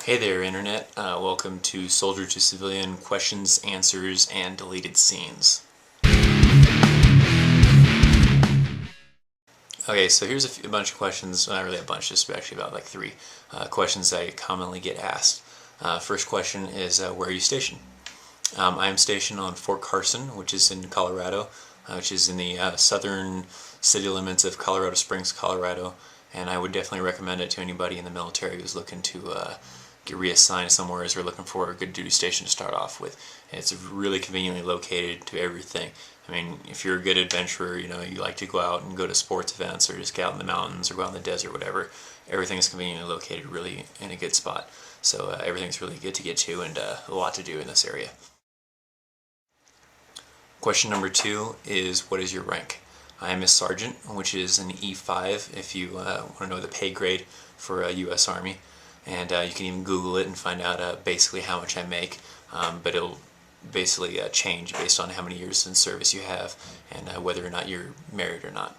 Hey there, Internet. Welcome to Soldier to Civilian Questions, Answers, and Deleted Scenes. Okay, so here's a bunch of questions, not really a bunch, just actually about like three questions I commonly get asked. First question is, where are you stationed? I am stationed on Fort Carson, which is in Colorado, which is in the southern city limits of Colorado Springs, Colorado, and I would definitely recommend it to anybody in the military who's looking to get reassigned somewhere as they're looking for a good duty station to start off with. And it's really conveniently located to everything. I mean, if you're a good adventurer, you like to go out and go to sports events or just get out in the mountains or go out in the desert, whatever, everything is conveniently located really in a good spot. So everything's really good to get to and a lot to do in this area. Question number 2 is, what is your rank? I am a sergeant, which is an E5 if you want to know the pay grade for a U.S. Army. And you can even Google it and find out basically how much I make, but it'll basically change based on how many years in service you have and whether or not you're married or not.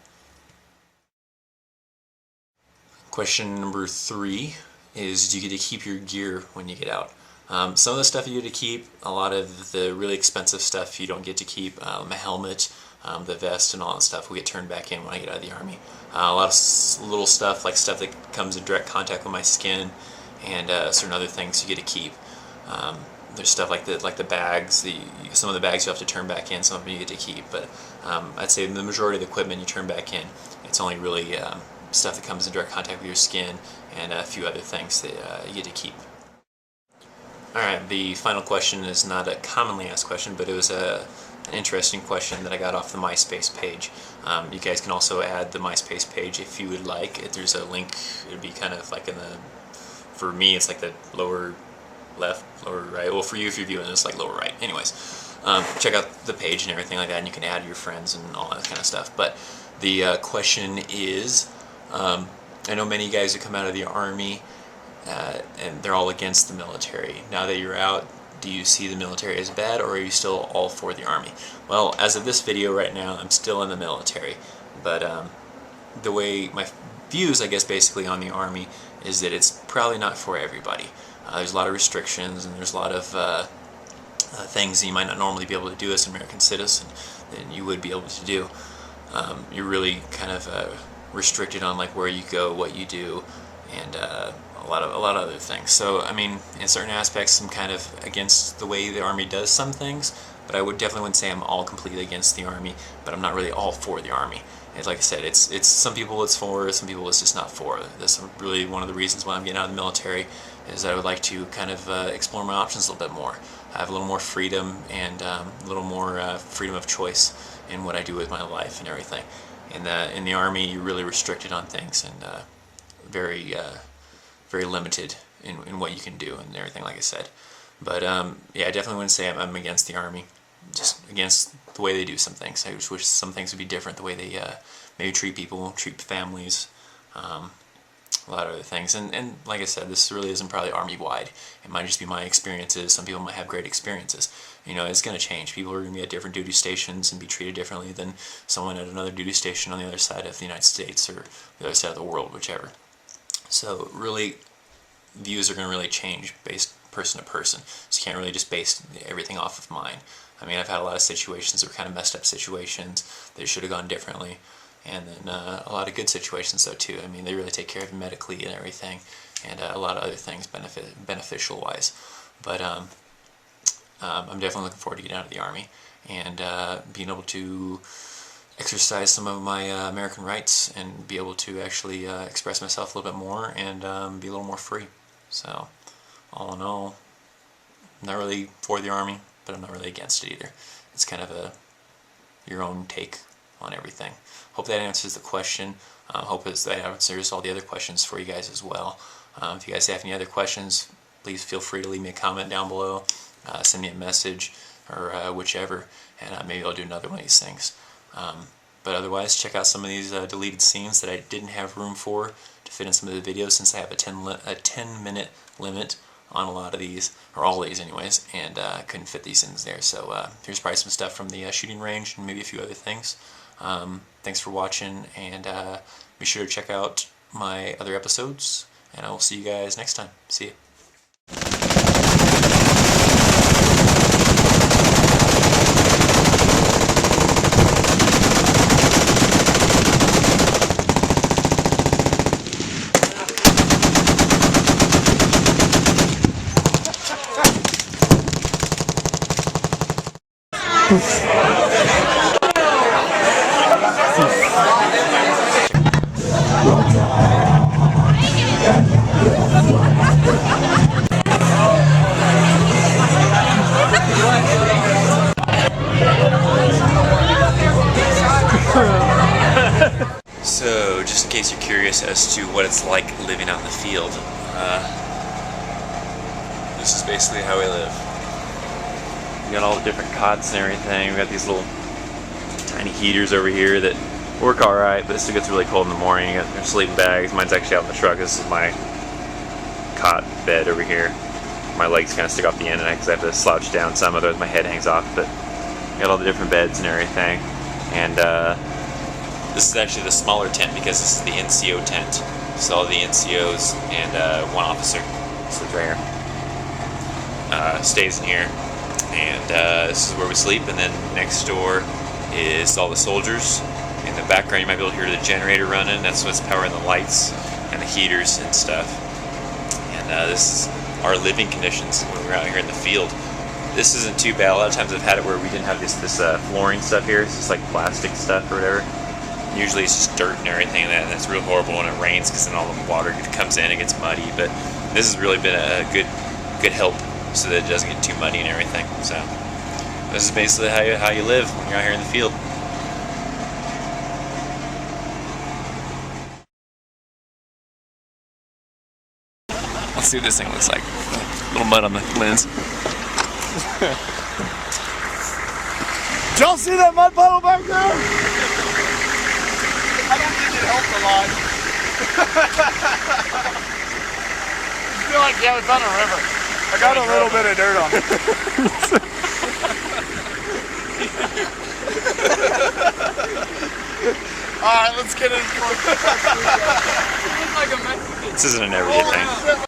Question number 3 is, do you get to keep your gear when you get out? Some of the stuff you get to keep, a lot of the really expensive stuff you don't get to keep. My helmet, the vest, and all that stuff will get turned back in when I get out of the Army. A lot of little stuff, like stuff that comes in direct contact with my skin, and certain other things you get to keep. There's stuff like the bags. Some of the bags you have to turn back in, some of them you get to keep. But I'd say the majority of the equipment you turn back in. It's only really stuff that comes in direct contact with your skin and a few other things that you get to keep. Alright, the final question is not a commonly asked question, but it was an interesting question that I got off the Myspace page. You guys can also add the Myspace page if you would like. There's a link. It would be kind of like for me, it's like the lower left, lower right. Well, for you, if you're viewing this, like lower right. Anyways, check out the page and everything like that, and you can add your friends and all that kind of stuff. But the question is, I know many guys who come out of the Army, and they're all against the military. Now that you're out, do you see the military as bad, or are you still all for the Army? Well, as of this video right now, I'm still in the military, but the way my views, I guess, basically on the Army is that it's probably not for everybody. There's a lot of restrictions, and there's a lot of things that you might not normally be able to do as an American citizen that you would be able to do. You're really kind of restricted on like where you go, what you do, and a lot of other things. So I mean, in certain aspects, I'm kind of against the way the Army does some things, but I wouldn't say I'm all completely against the Army, but I'm not really all for the Army. And like I said, it's some people it's for, some people it's just not for. That's really one of the reasons why I'm getting out of the military, is I would like to kind of explore my options a little bit more. I have a little more freedom and a little more freedom of choice in what I do with my life and everything. In the Army, you're really restricted on things and very limited in what you can do and everything, like I said. But yeah, I definitely wouldn't say I'm against the Army, just against the way they do some things. I just wish some things would be different, the way they maybe treat people, treat families, a lot of other things. And like I said, this really isn't probably Army-wide. It might just be my experiences. Some people might have great experiences. It's going to change. People are going to be at different duty stations and be treated differently than someone at another duty station on the other side of the United States or the other side of the world, whichever. So really, views are going to really change based person to person. So you can't really just base everything off of mine. I mean, I've had a lot of situations that were kind of messed up situations that should have gone differently, and then a lot of good situations though too. I mean, they really take care of you medically and everything, and a lot of other things beneficial wise. But I'm definitely looking forward to getting out of the Army and being able to exercise some of my American rights and be able to actually express myself a little bit more and be a little more free. So, all in all, I'm not really for the Army, but I'm not really against it either. It's kind of your own take on everything. Hope that answers the question. Hope that answers all the other questions for you guys as well. If you guys have any other questions, please feel free to leave me a comment down below, send me a message, or whichever, and maybe I'll do another one of these things. But otherwise, check out some of these deleted scenes that I didn't have room for to fit in some of the videos, since I have a 10-minute limit on a lot of these, or all these anyways, and I couldn't fit these in there. So here's probably some stuff from the shooting range and maybe a few other things. Thanks for watching, and be sure to check out my other episodes, and I will see you guys next time. See ya. So, just in case you're curious as to what it's like living out in the field, this is basically how we live. We got all the different cots and everything. We got these little tiny heaters over here that work alright, but it still gets really cold in the morning. You got your sleeping bags. Mine's actually out in the truck. This is my cot bed over here. My legs kind of stick off the end because I have to slouch down some, otherwise my head hangs off. But we got all the different beds and everything. And this is actually the smaller tent because this is the NCO tent. So all the NCOs and one officer, so it's right here, stays in here. And this is where we sleep. And then next door is all the soldiers. In the background you might be able to hear the generator running. That's what's powering the lights and the heaters and stuff. And this is our living conditions when we're out here in the field. This isn't too bad. A lot of times I've had it where we didn't have this flooring stuff here. It's just like plastic stuff or whatever. Usually it's just dirt and everything, and that's real horrible when it rains because then all the water comes in and gets muddy. But this has really been a good help so that it doesn't get too muddy and everything. So this is basically how you live when you're out here in the field. Let's see what this thing looks like. A little mud on the lens. Did y'all see that mud puddle back there? I don't think it helped a lot. I feel like, yeah, we found a river. I got a little bit of dirt on it. Alright, let's get in. This isn't an everyday thing.